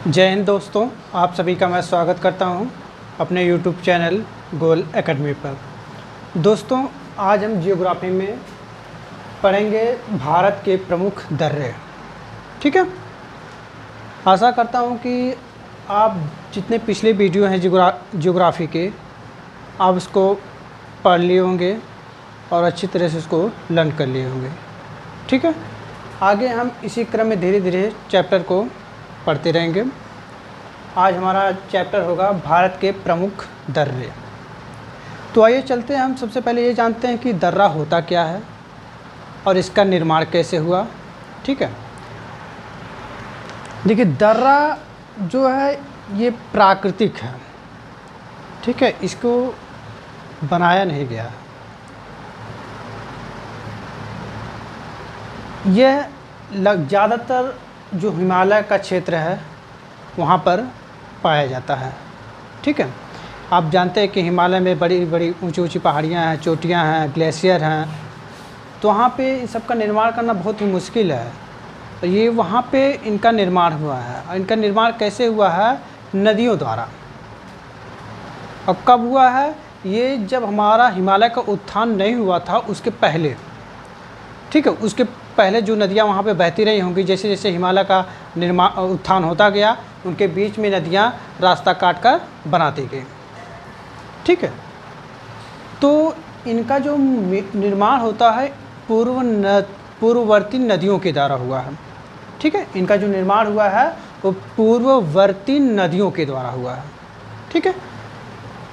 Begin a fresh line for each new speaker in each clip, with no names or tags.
जय हिंद दोस्तों, आप सभी का मैं स्वागत करता हूं अपने YouTube चैनल गोल एकेडमी पर। दोस्तों, आज हम जियोग्राफी में पढ़ेंगे भारत के प्रमुख दर्रे। ठीक है, आशा करता हूं कि आप जितने पिछले वीडियो हैं जियोग्राफी के, आप उसको पढ़ लिए होंगे और अच्छी तरह से उसको लर्न कर लिए होंगे। ठीक है, आगे हम इसी क्रम में धीरे धीरे चैप्टर को पढ़ते रहेंगे। आज हमारा चैप्टर होगा भारत के प्रमुख दर्रे। तो आइए चलते हैं, हम सबसे पहले ये जानते हैं कि दर्रा होता क्या है और इसका निर्माण कैसे हुआ। ठीक है, देखिए दर्रा जो है ये प्राकृतिक है। ठीक है, इसको बनाया नहीं गया। यह ज़्यादातर जो हिमालय का क्षेत्र है वहाँ पर पाया जाता है। ठीक है, आप जानते हैं कि हिमालय में बड़ी बड़ी ऊंची ऊंची पहाड़ियाँ हैं, चोटियाँ हैं, ग्लेशियर हैं, तो वहाँ पे इन सब का निर्माण करना बहुत ही मुश्किल है। तो ये वहाँ पे इनका निर्माण हुआ है। और इनका निर्माण कैसे हुआ है? नदियों द्वारा। और कब हुआ है? ये जब हमारा हिमालय का उत्थान नहीं हुआ था उसके पहले। ठीक है, उसके पहले जो नदियाँ वहाँ पे बहती रही होंगी, जैसे जैसे हिमालय का उत्थान होता गया, उनके बीच में नदियाँ रास्ता काट कर बनाती गई। ठीक है, तो इनका जो निर्माण होता है पूर्ववर्ती नदियों के द्वारा हुआ है। ठीक है, इनका जो निर्माण हुआ है वो पूर्ववर्ती नदियों के द्वारा हुआ है। ठीक है,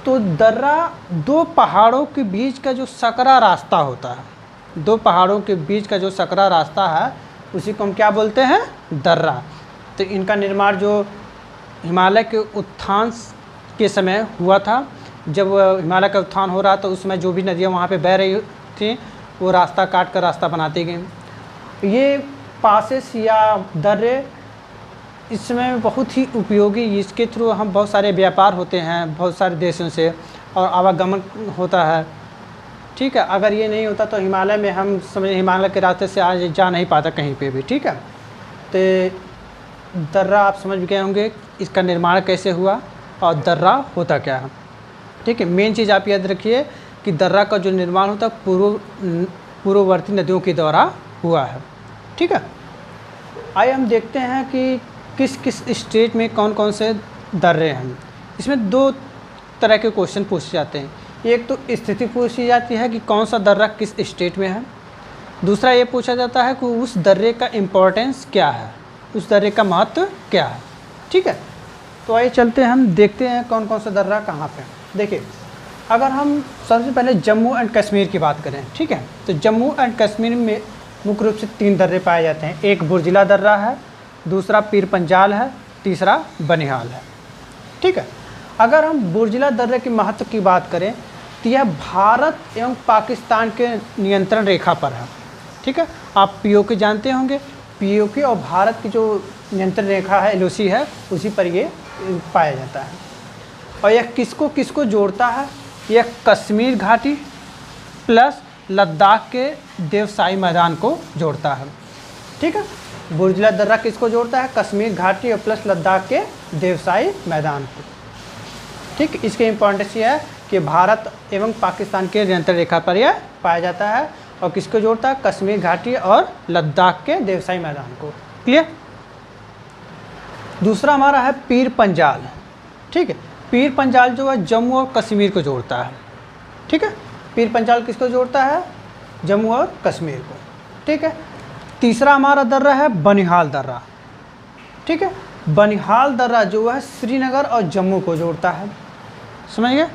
तो दर्रा दो पहाड़ों के बीच का जो सकरा रास्ता होता है, दो पहाड़ों के बीच का जो सकरा रास्ता है उसी को हम क्या बोलते हैं? दर्रा। तो इनका निर्माण जो हिमालय के उत्थान के समय हुआ था, जब हिमालय का उत्थान हो रहा था उस समय जो भी नदियाँ वहाँ पे बह रही थी वो रास्ता काट कर रास्ता बनाती गई। ये पासेस या दर्रे इस समय बहुत ही उपयोगी, इसके थ्रू हम बहुत सारे व्यापार होते हैं बहुत सारे देशों से और आवागमन होता है। ठीक है, अगर ये नहीं होता तो हिमालय में हम समझ हिमालय के रास्ते से आज जा नहीं पाता कहीं पे भी। ठीक है, तो दर्रा आप समझ गए होंगे इसका निर्माण कैसे हुआ और दर्रा होता क्या है। ठीक है, मेन चीज़ आप याद रखिए कि दर्रा का जो निर्माण होता है पूर्ववर्ती नदियों के द्वारा हुआ है। ठीक है, आइए हम देखते हैं कि किस किस स्टेट में कौन कौन से दर्रे हैं। इसमें दो तरह के क्वेश्चन पूछे जाते हैं। एक तो स्थिति पूछी जाती है कि कौन सा दर्रा किस स्टेट में है। दूसरा ये पूछा जाता है कि उस दर्रे का इम्पोर्टेंस क्या है, उस दर्रे का महत्व क्या है। ठीक है, तो आइए चलते हैं, हम देखते हैं कौन कौन सा दर्रा कहाँ पे। देखिए, अगर हम सबसे पहले जम्मू एंड कश्मीर की बात करें, ठीक है, तो जम्मू एंड कश्मीर में मुख्य रूप से तीन दर्रे पाए जाते हैं। एक बुर्जिला दर्रा है, दूसरा पीर पंजाल है, तीसरा बनिहाल है। ठीक है, अगर हम बुर्जिला दर्रे के महत्व की बात करें तो यह भारत एवं पाकिस्तान के नियंत्रण रेखा पर है। ठीक है, आप पीओके जानते होंगे, पीओके और भारत की जो नियंत्रण रेखा है एलओसी है उसी पर ये पाया जाता है। और यह किसको किसको जोड़ता है? यह कश्मीर घाटी प्लस लद्दाख के देवसाई मैदान को जोड़ता है। ठीक है, बुर्जिला दर्रा किसको जोड़ता है? कश्मीर घाटी और प्लस लद्दाख के देवसाई मैदान को। ठीक, इसके इम्पोर्टेंस ये है कि भारत एवं पाकिस्तान के नियंत्रण रेखा पर यह पाया जाता है। और किसको जोड़ता है? कश्मीर घाटी और लद्दाख के देवसाई मैदान को। क्लियर? दूसरा हमारा है पीर पंजाल। ठीक है, पीर पंजाल जो है जम्मू और कश्मीर को जोड़ता है। ठीक है, पीर पंजाल किसको जोड़ता है? जम्मू और कश्मीर को। ठीक है, तीसरा हमारा दर्रा है बनिहाल दर्रा। ठीक है, बनिहाल दर्रा जो है श्रीनगर और जम्मू को जोड़ता है। समझ गए?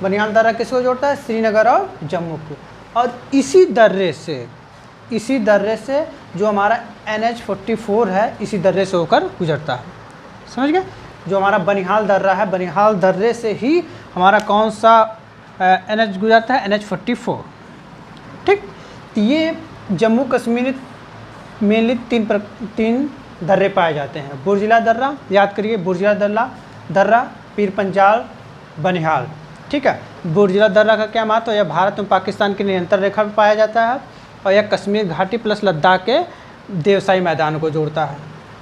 बनिहाल दर्रा किसको जोड़ता है? श्रीनगर और जम्मू को। और इसी दर्रे से जो हमारा NH-44 है इसी दर्रे से होकर गुजरता है। समझ गए? जो हमारा बनिहाल दर्रा है, बनिहाल दर्रे से ही हमारा कौन सा NH गुजरता है? NH-44। ठीक, ये जम्मू कश्मीर मेनली तीन दर्रे पाए जाते हैं। बुर्जिला दर्रा, याद करिए, बुर्जिला दर्रा, पीर पंजाल, बनिहाल। ठीक है, बुर्जिला दर्रा का क्या महत्व है? यह भारत और पाकिस्तान की नियंत्रण रेखा पर पाया जाता है और यह कश्मीर घाटी प्लस लद्दाख के देवसाई मैदान को जोड़ता है।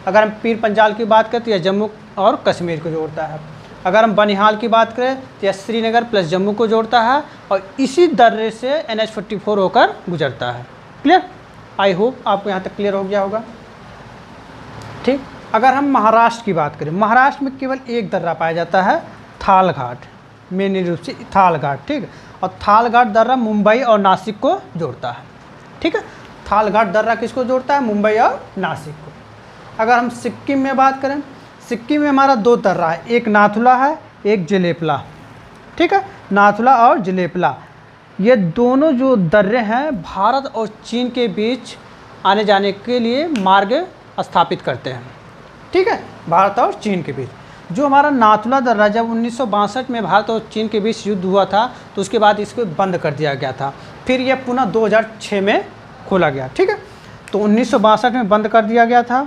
अगर हम पीर पंजाल की बात करें तो यह जम्मू और कश्मीर को जोड़ता है। अगर हम बनिहाल की बात करें तो यह श्रीनगर प्लस जम्मू को जोड़ता है और इसी दर्रे से NH-44 होकर गुजरता है। क्लियर? आई होप आपको यहाँ तक क्लियर हो गया होगा। ठीक, अगर हम महाराष्ट्र की बात करें, महाराष्ट्र में केवल एक दर्रा पाया जाता है, थाल घाट, मेन रूप से थाल घाट। ठीक, और थाल घाट दर्रा मुंबई और नासिक को जोड़ता है। ठीक है, थाल घाट दर्रा किसको जोड़ता है? मुंबई और नासिक को। अगर हम सिक्किम में बात करें, सिक्किम में हमारा दो दर्रा है, एक नाथुला है, एक जलेपला। ठीक है, नाथुला और जलेपला, ये दोनों जो दर्रे हैं भारत और चीन के बीच आने जाने के लिए मार्ग स्थापित करते हैं। ठीक है, भारत और चीन के बीच जो हमारा नाथुला दर्रा, जब 1962 में भारत और चीन के बीच युद्ध हुआ था तो उसके बाद इसको बंद कर दिया गया था। फिर यह पुनः 2006 में खोला गया। ठीक है, तो 1962 में बंद कर दिया गया था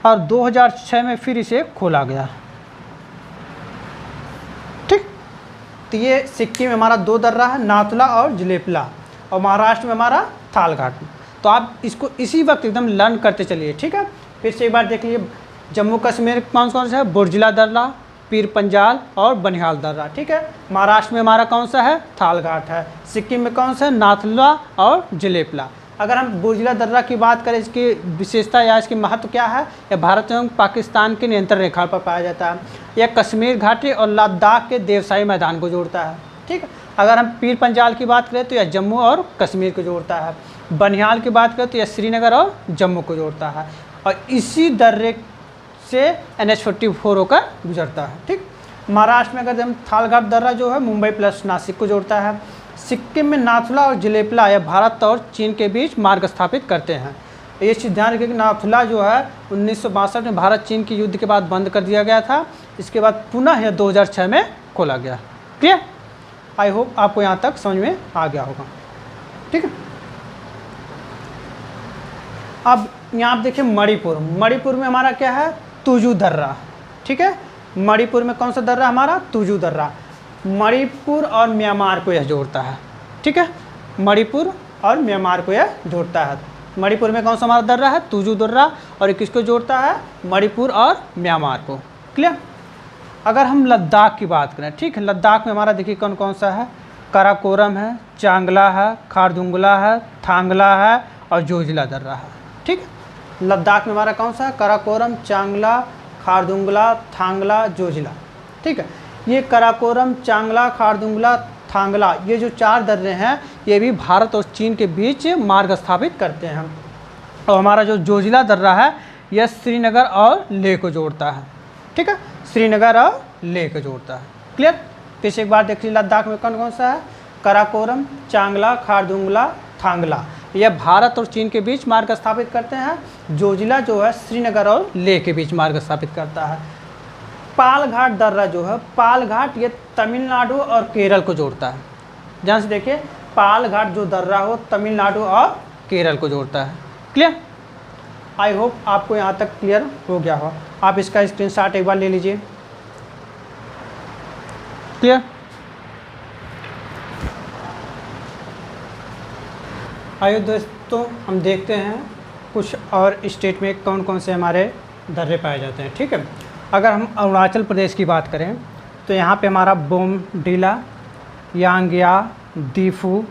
और 2006 में फिर इसे खोला गया। ठीक, तो ये सिक्किम में हमारा दो दर्रा है, नाथुला और जलेपला, और महाराष्ट्र में हमारा थाल घाट। तो आप इसको इसी वक्त एकदम लर्न करते चलिए। ठीक है, फिर से एक बार देख लीजिए, जम्मू कश्मीर कौन कौन सा है? बुर्जिला दर्रा, पीर पंजाल और बनिहाल दर्रा। ठीक है, महाराष्ट्र में हमारा कौन सा है? थाल घाट है। सिक्किम में कौन सा है? नाथुला और जलेपला। अगर हम बुर्जिला दर्रा की बात करें, इसकी विशेषता या इसकी महत्व क्या है? यह भारत एवं पाकिस्तान के नियंत्रण रेखा पर पाया जाता है। यह कश्मीर घाटी और लद्दाख के देवसाई मैदान को जोड़ता है। ठीक है, अगर हम पीर पंजाल की बात करें तो यह जम्मू और कश्मीर को जोड़ता है। बनिहाल की बात करें तो यह श्रीनगर और जम्मू को जोड़ता है और इसी दर्रे से NH-44 होकर गुजरता है। ठीक, महाराष्ट्र में अगर हम थाल घाट दर्रा जो है मुंबई प्लस नासिक को जोड़ता है। सिक्किम में नाथुला और जलेपला यह भारत और चीन के बीच मार्ग स्थापित करते हैं। ये चीज़ ध्यान रखिए कि नाथुला जो है 1962 में भारत चीन के युद्ध के बाद बंद कर दिया गया था, इसके बाद पुनः यह 2006 में खोला गया। क्लियर? आई होप आपको यहाँ तक समझ में आ गया होगा। ठीक है, अब यहाँ आप देखिए मणिपुर, मणिपुर में हमारा क्या है? तुजू दर्रा। ठीक है, मणिपुर में कौन सा दर्रा? हमारा तुजू दर्रा। मणिपुर और म्यांमार को यह जोड़ता है। ठीक है, मणिपुर और म्यांमार को यह जोड़ता है। मणिपुर में कौन सा हमारा दर्रा है? तुजू दर्रा, और ये किसको जोड़ता है? मणिपुर और म्यांमार को। क्लियर? अगर हम लद्दाख की बात करें, ठीक है, लद्दाख में हमारा देखिए कौन कौन सा है? काराकोरम है, चांगला है, खारदुंगला है, थांगला है और जोजिला दर्रा है। ठीक है, लद्दाख में हमारा कौन सा है? काराकोरम, चांगला, खारदुंगला, थांगला, जोजिला। ठीक है, ये काराकोरम, चांगला, खारदुंगला, थांगला, ये जो चार दर्रे हैं ये भी भारत और चीन के बीच मार्ग स्थापित करते हैं। और हमारा जो जोजिला दर्रा है यह श्रीनगर और लेह को जोड़ता है। ठीक है, श्रीनगर और लेह को जोड़ता है। क्लियर? फिर से एक बार देखिए, लद्दाख में कौन कौन सा है? काराकोरम, चांगला, खारदुंगला, थांगला, यह भारत और चीन के बीच मार्ग स्थापित करते हैं। जोजिला जो है श्रीनगर और लेह के बीच मार्ग स्थापित करता है। पाल घाट दर्रा जो है, पाल घाट ये तमिलनाडु और केरल को जोड़ता है। ध्यान से देखिए, पाल घाट जो दर्रा हो तमिलनाडु और केरल को जोड़ता है। क्लियर? आई होप आपको यहाँ तक क्लियर हो गया हो। आप इसका स्क्रीनशॉट एक बार ले लीजिए। क्लियर? आइए दोस्तों, हम देखते हैं कुछ और स्टेट में कौन कौन से हमारे दर्रे पाए जाते हैं। ठीक है, अगर हम अरुणाचल प्रदेश की बात करें तो यहाँ पे हमारा बोमडिला, यांगिया, दीफू,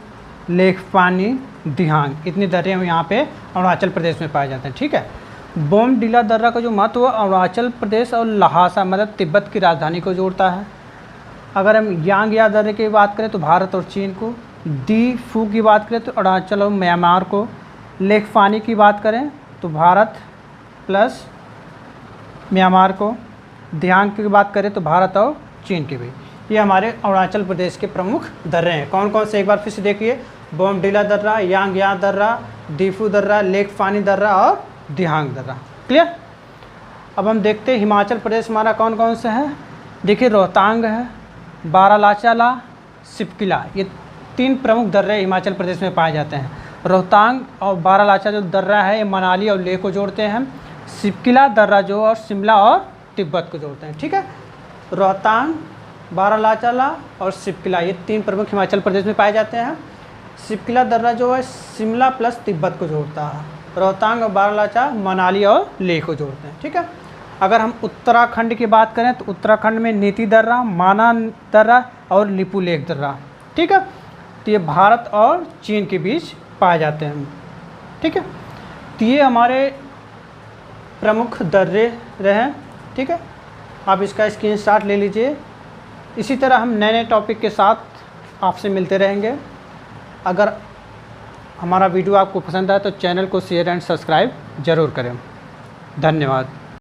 लेखपानी, दिहांग, इतने दर्रे हम यहाँ पे अरुणाचल प्रदेश में पाए जाते हैं। ठीक है, बोमडिला दर्रा का जो महत्व है अरुणाचल प्रदेश और लहासा मतलब तिब्बत की राजधानी को जोड़ता है। अगर हम यांगिया दर्रे की बात करें तो भारत और चीन को, दीफू की बात करें तो अरुणाचल और म्यांमार को, लेखपानी की बात करें तो भारत प्लस म्यांमार को, दिहांग की बात करें तो भारत और चीन के भी। ये हमारे अरुणाचल प्रदेश के प्रमुख दर्रे हैं। कौन कौन से एक बार फिर से देखिए, बोमडिला दर्रा, यांगिया दर्रा, दीफू दर्रा, लेखपानी दर्रा और दिहांग दर्रा। क्लियर? अब हम देखते हैं हिमाचल प्रदेश हमारा कौन कौन से है। देखिए, रोहतांग है, बारालाचाला, सिपकिला, ये तीन प्रमुख दर्रे हिमाचल प्रदेश में पाए जाते हैं। रोहतांग और बारालाचा जो दर्रा है ये मनाली और लेह को जोड़ते हैं। सिपकिला दर्रा जो और शिमला और तिब्बत को जोड़ते हैं। ठीक है, रोहतांग, बारालाचाला और सिपकिला ये तीन प्रमुख हिमाचल प्रदेश में पाए जाते हैं। सिपकिला दर्रा जो है शिमला प्लस तिब्बत को जोड़ता है। रोहतांग और बारालाचा मनाली और लेह को जोड़ते हैं। ठीक है, अगर हम उत्तराखंड की बात करें तो उत्तराखंड में नीति दर्रा, माना दर्रा और लिपुलेख दर्रा। ठीक है, तो ये भारत और चीन के बीच पाए जाते हैं। ठीक है, तो ये हमारे प्रमुख दर्रे रहे। ठीक है, आप इसका स्क्रीनशॉट ले लीजिए। इसी तरह हम नए नए टॉपिक के साथ आपसे मिलते रहेंगे। अगर हमारा वीडियो आपको पसंद आए तो चैनल को शेयर एंड सब्सक्राइब ज़रूर करें। धन्यवाद।